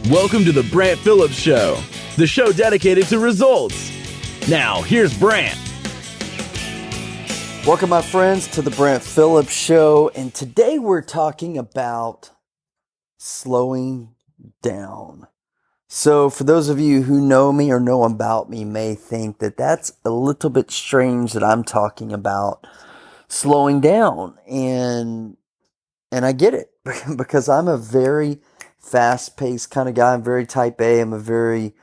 Welcome to the Brant Phillips Show, the show dedicated to results. Now, here's Brant. Welcome, my friends, to the Brant Phillips Show, and today we're talking about slowing down. So for those of you who know me or know about me may think that that's a little bit strange that I'm talking about slowing down, and I get it because I'm a very fast-paced kind of guy. I'm very type A. I'm a very,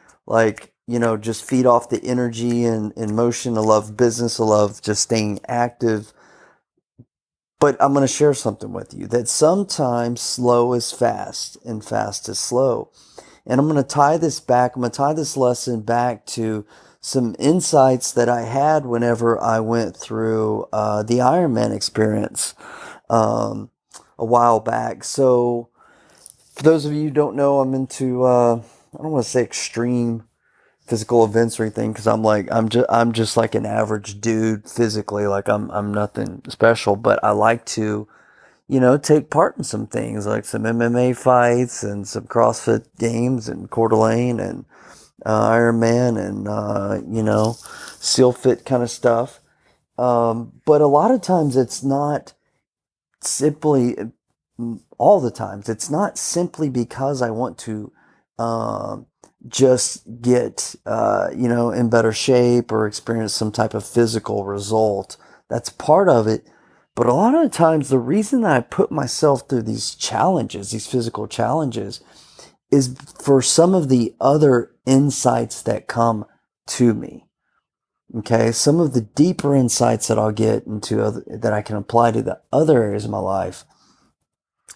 just feed off the energy and motion. I love business. I love just staying active. But I'm going to share something with you that sometimes slow is fast and fast is slow. And I'm going to tie this lesson back to some insights that I had whenever I went through the Ironman experience a while back. So for those of you who don't know, I'm into, I don't want to say extreme physical events or anything, because I'm just like an average dude physically. Like I'm nothing special, but I like to, take part in some things like some MMA fights and some CrossFit games and Coeur and Ironman and, SealFit kind of stuff. But a lot of times it's not simply, all the times, it's not simply because I want to just get, in better shape or experience some type of physical result. That's part of it. But a lot of the times, the reason that I put myself through these challenges, these physical challenges, is for some of the other insights that come to me. Okay, some of the deeper insights that I'll get into that I can apply to the other areas of my life.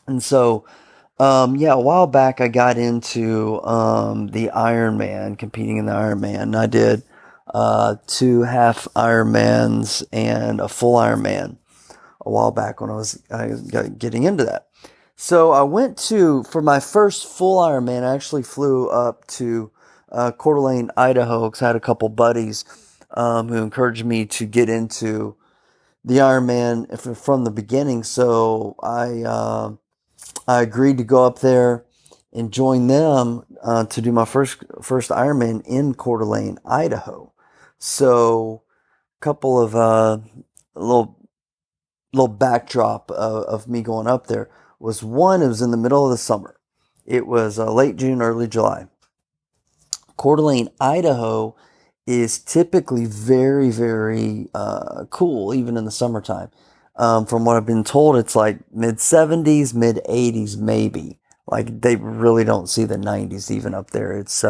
And so, a while back I got into the Ironman, competing in the Ironman. I did 2 half Ironmans and a full Ironman a while back when I was getting into that. So I went for my first full Ironman, I actually flew up to Coeur, Idaho, because I had a couple buddies who encouraged me to get into the Ironman from the beginning. So I agreed to go up there and join them to do my first Ironman in Coeur, Idaho. So a couple of little backdrop of me going up there was, one, it was in the middle of the summer. It was late June, early July. Coeur, Idaho is typically very, very cool, even in the summertime. From what I've been told, it's like mid-70s, mid-80s maybe. Like, they really don't see the 90s even up there. It's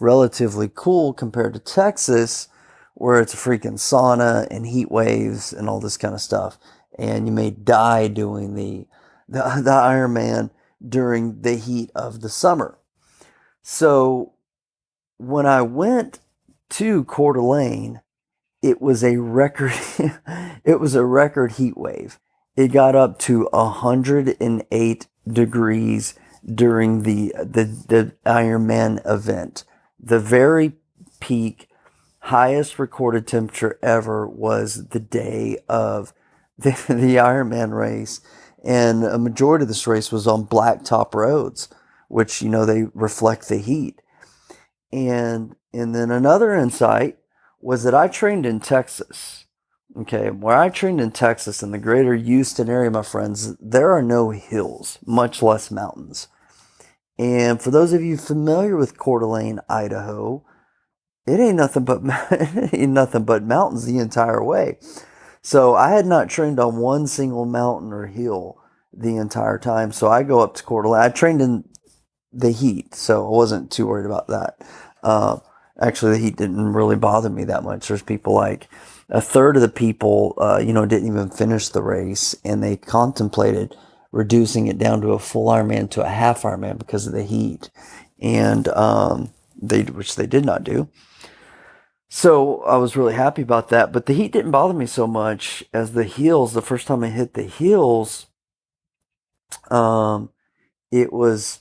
relatively cool compared to Texas, where it's a freaking sauna and heat waves and all this kind of stuff. And you may die doing the Ironman during the heat of the summer. So when I went to Coeur d'Alene, it was a record heat wave. It got up to 108 degrees during the Ironman event. The very peak, highest recorded temperature ever was the day of the Ironman race, and a majority of this race was on blacktop roads, which, they reflect the heat. And then another insight was that I trained in Texas. Okay, where I trained in Texas in the greater Houston area, my friends, there are no hills, much less mountains. And for those of you familiar with Coeur d'Alene, Idaho, it ain't nothing but mountains the entire way. So I had not trained on one single mountain or hill the entire time. So I go up to Coeur d'Alene. I trained in the heat, so I wasn't too worried about that. Actually, the heat didn't really bother me that much. There's people like a third of the people, didn't even finish the race, and they contemplated reducing it down to a full Ironman to a half Ironman because of the heat, and which they did not do. So I was really happy about that, but the heat didn't bother me so much as the hills. The first time I hit the hills, it was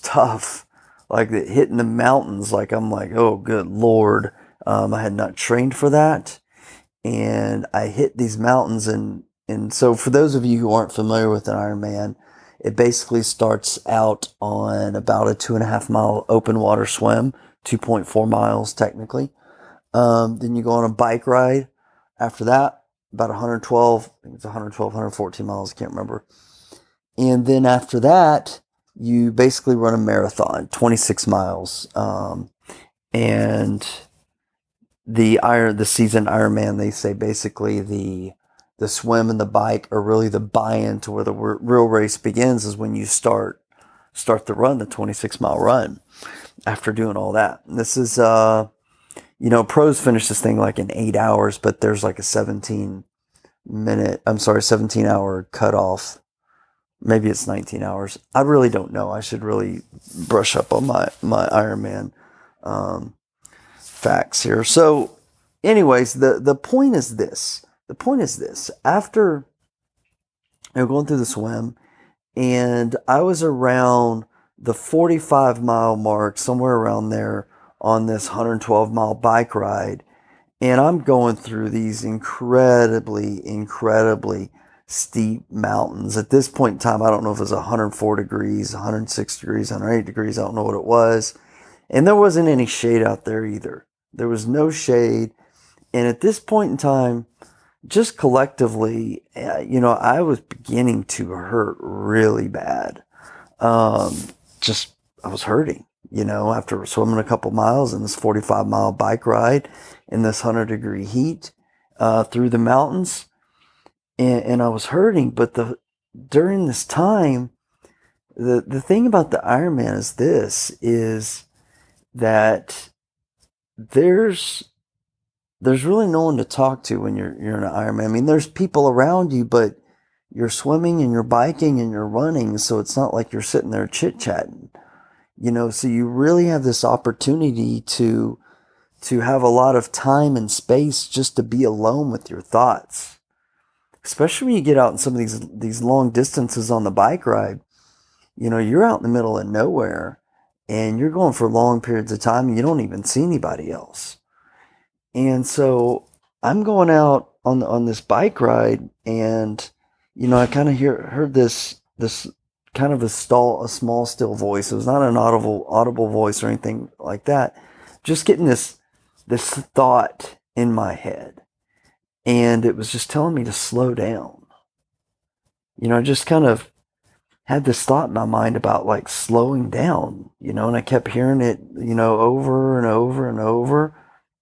tough. Like hitting the mountains, I'm like, oh, good Lord. I had not trained for that. And I hit these mountains, and so for those of you who aren't familiar with an Ironman, It basically starts out on about a 2.5 mile open water swim, 2.4 miles technically. Then you go on a bike ride. After that, about 112, I think it's 112, 114 miles, I can't remember. And then after that, you basically run a marathon, 26 miles. And the seasoned Ironman, they say basically the swim and the bike are really the buy-in to where the real race begins is when you start the run, the 26-mile run after doing all that. And this is, pros finish this thing like in 8 hours, but there's like a 17-hour cutoff. Maybe it's 19 hours. I really don't know. I should really brush up on my Ironman facts here. So anyways, the point is this. After going through the swim, and I was around the 45-mile mark, somewhere around there, on this 112-mile bike ride, and I'm going through these incredibly steep mountains. At this point in time, I don't know if it was 104 degrees, 106 degrees, 108 degrees, I don't know what it was. And there wasn't any shade out there either. There was no shade. And at this point in time, just collectively, I was beginning to hurt really bad. I was hurting, after swimming a couple miles in this 45-mile bike ride in this 100-degree heat through the mountains. And I was hurting. But during this time, the thing about the Ironman is that there's really no one to talk to when you're in an Ironman. I mean, there's people around you, but you're swimming and you're biking and you're running, so it's not like you're sitting there chit-chatting. So you really have this opportunity to have a lot of time and space just to be alone with your thoughts. Especially when you get out in some of these long distances on the bike ride. You're out in the middle of nowhere and you're going for long periods of time and you don't even see anybody else. And so I'm going out on this bike ride, and I kind of heard this kind of a small still voice. It was not an audible voice or anything like that. Just getting this thought in my head, and it was just telling me to slow down. I just kind of had this thought in my mind about like slowing down, and I kept hearing it, over and over and over.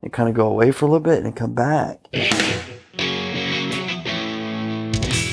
And kind of go away for a little bit and come back.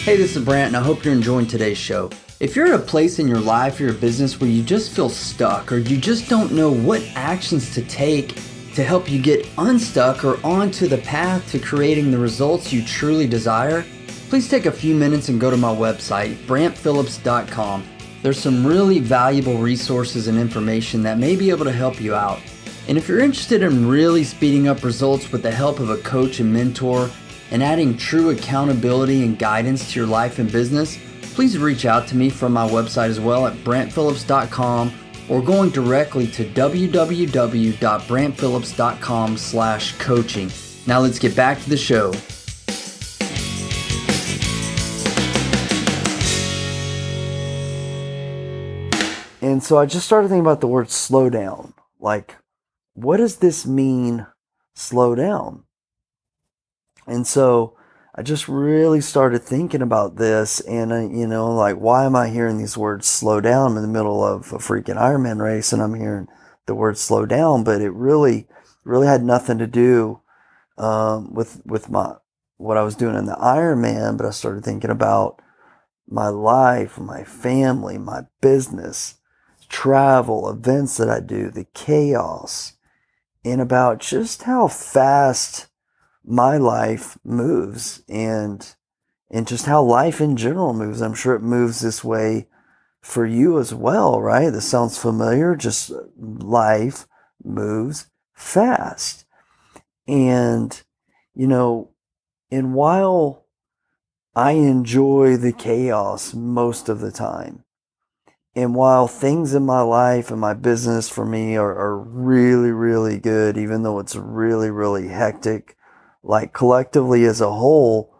Hey, this is Brant, and I hope you're enjoying today's show. If you're at a place in your life or your business where you just feel stuck, or you just don't know what actions to take to help you get unstuck or onto the path to creating the results you truly desire, please take a few minutes and go to my website, brantphillips.com. There's some really valuable resources and information that may be able to help you out. And if you're interested in really speeding up results with the help of a coach and mentor and adding true accountability and guidance to your life and business, please reach out to me from my website as well at brantphillips.com, or going directly to www.brantphillips.com/coaching. Now let's get back to the show. And so I just started thinking about the word slow down. Like, what does this mean, slow down? And so I just really started thinking about this, and why am I hearing these words slow down in the middle of a freaking Ironman race, and I'm hearing the word slow down? But it really had nothing to do with what I was doing in the Ironman. But I started thinking about my life, my family, my business, travel, events that I do, the chaos, and about just how fast my life moves and just how life in general moves. I'm sure it moves this way for you as well, right? This sounds familiar. Just life moves fast. And, and while I enjoy the chaos most of the time, and while things in my life and my business for me are really, really good, even though it's really, really hectic, like collectively as a whole,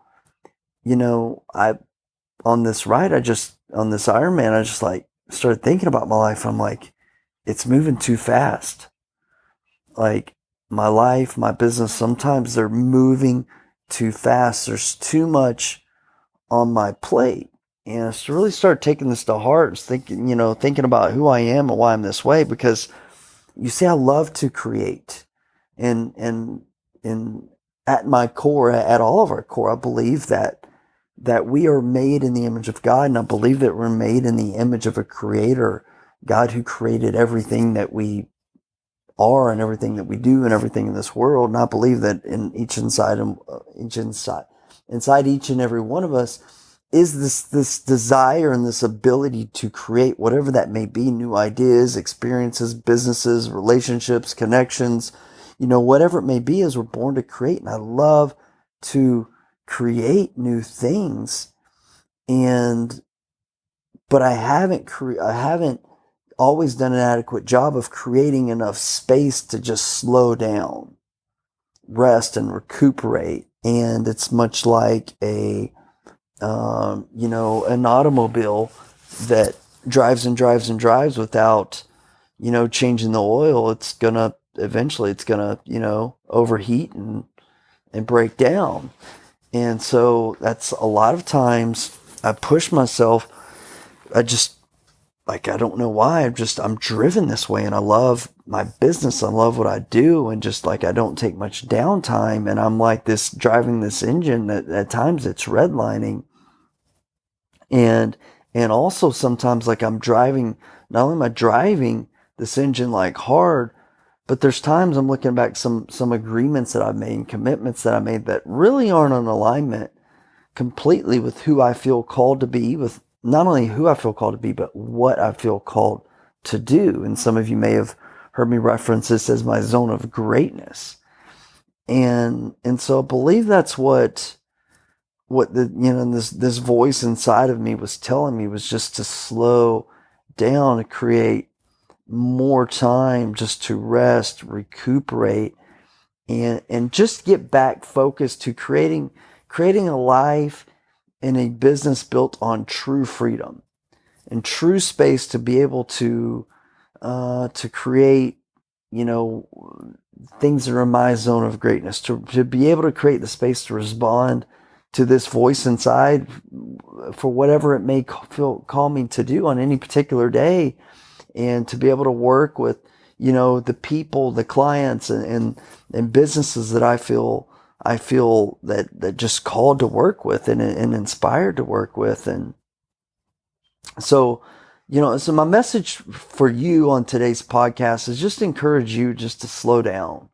on this ride, I just on this Ironman, I just like started thinking about my life. I'm like, it's moving too fast. Like my life, my business, sometimes they're moving too fast. There's too much on my plate. And I really started taking this to heart, thinking about who I am and why I'm this way, because you see, I love to create. And at my core, at all of our core, I believe that we are made in the image of God, and I believe that we're made in the image of a creator, God who created everything that we are and everything that we do and everything in this world. And I believe that inside each and every one of us is this desire and this ability to create whatever that may be, new ideas, experiences, businesses, relationships, connections, whatever it may be, as we're born to create. And I love to create new things. But I haven't always done an adequate job of creating enough space to just slow down, rest, and recuperate. And it's much like an automobile that drives and drives and drives without, changing the oil. Eventually it's gonna, overheat and break down. And so that's a lot of times I push myself. I don't know why. I'm driven this way, and I love my business. I love what I do. And just like, I don't take much downtime, and I'm like this, driving this engine that at times it's redlining. And also sometimes, like, I'm driving, not only am I driving this engine like hard, but there's times I'm looking back some agreements that I've made, commitments that I made that really aren't in alignment completely with who I feel called to be, with not only who I feel called to be, but what I feel called to do. And some of you may have heard me reference this as my zone of greatness. And so I believe that's what this voice inside of me was telling me, was just to slow down, to create more time, just to rest, recuperate, and just get back focused to creating a life and a business built on true freedom and true space, to be able to create, things that are in my zone of greatness, to be able to create the space to respond to this voice inside for whatever it may call me to do on any particular day, and to be able to work with, the people, the clients, and businesses that I feel that just called to work with and inspired to work with. And so, so my message for you on today's podcast is just to encourage you just to slow down,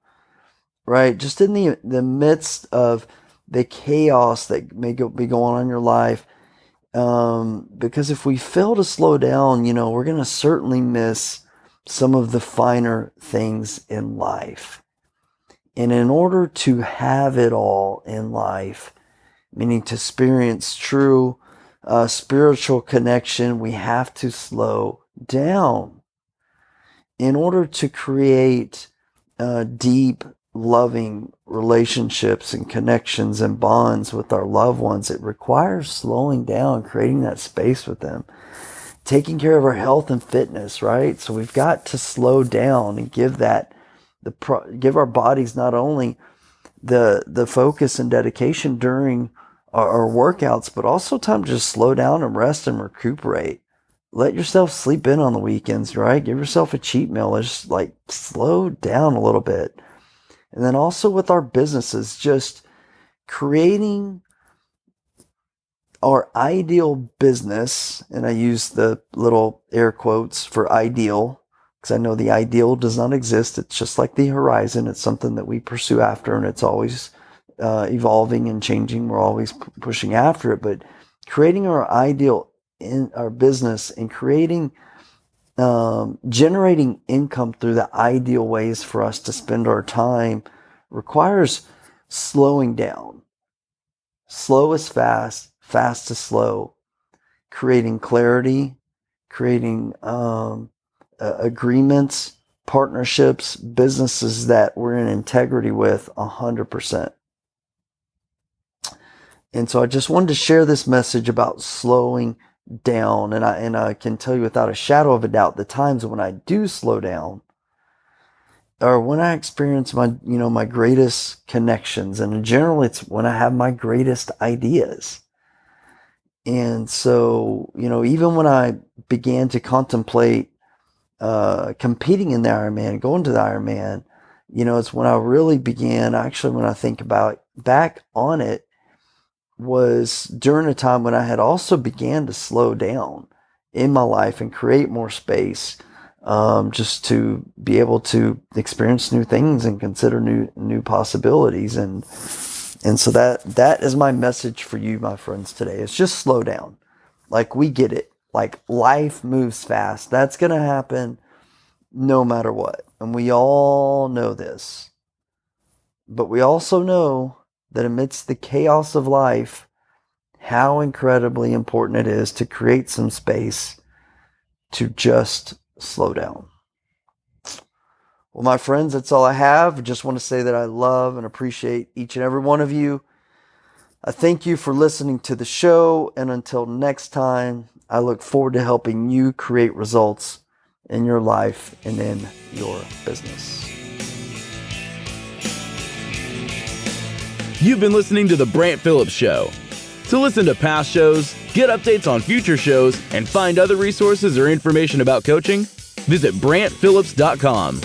right? Just in the midst of the chaos that may be going on in your life. Because if we fail to slow down, we're going to certainly miss some of the finer things in life. And in order to have it all in life, meaning to experience true spiritual connection, we have to slow down. In order to create deep, loving relationships and connections and bonds with our loved ones, it requires slowing down, creating that space with them, taking care of our health and fitness, right? So we've got to slow down and give our bodies not only the focus and dedication during our workouts, but also time to just slow down and rest and recuperate. Let yourself sleep in on the weekends, right? Give yourself a cheat meal. Just like slow down a little bit. And then also with our businesses, just creating our ideal business. And I use the little air quotes for ideal, because I know the ideal does not exist. It's just like the horizon. It's something that we pursue after, and it's always evolving and changing. We're always pushing after it. But creating our ideal in our business and generating income through the ideal ways for us to spend our time requires slowing down. Slow is fast, fast is slow. Creating clarity, creating agreements, partnerships, businesses that we're in integrity with 100%. And so I just wanted to share this message about slowing down, and I can tell you without a shadow of a doubt, the times when I do slow down or when I experience my greatest connections, and generally it's when I have my greatest ideas. And so, even when I began to contemplate competing in the Ironman, going to the Ironman, it's when I really began, actually, when I think about back on it, was during a time when I had also began to slow down in my life and create more space, just to be able to experience new things and consider new possibilities. And so that is my message for you, my friends, today. It's just slow down. Like, we get it. Like, life moves fast. That's going to happen no matter what. And we all know this. But we also know that amidst the chaos of life, how incredibly important it is to create some space to just slow down. Well, my friends, that's all I have. I just want to say that I love and appreciate each and every one of you. I thank you for listening to the show. And until next time, I look forward to helping you create results in your life and in your business. You've been listening to The Brant Phillips Show. To listen to past shows, get updates on future shows, and find other resources or information about coaching, visit BrantPhillips.com.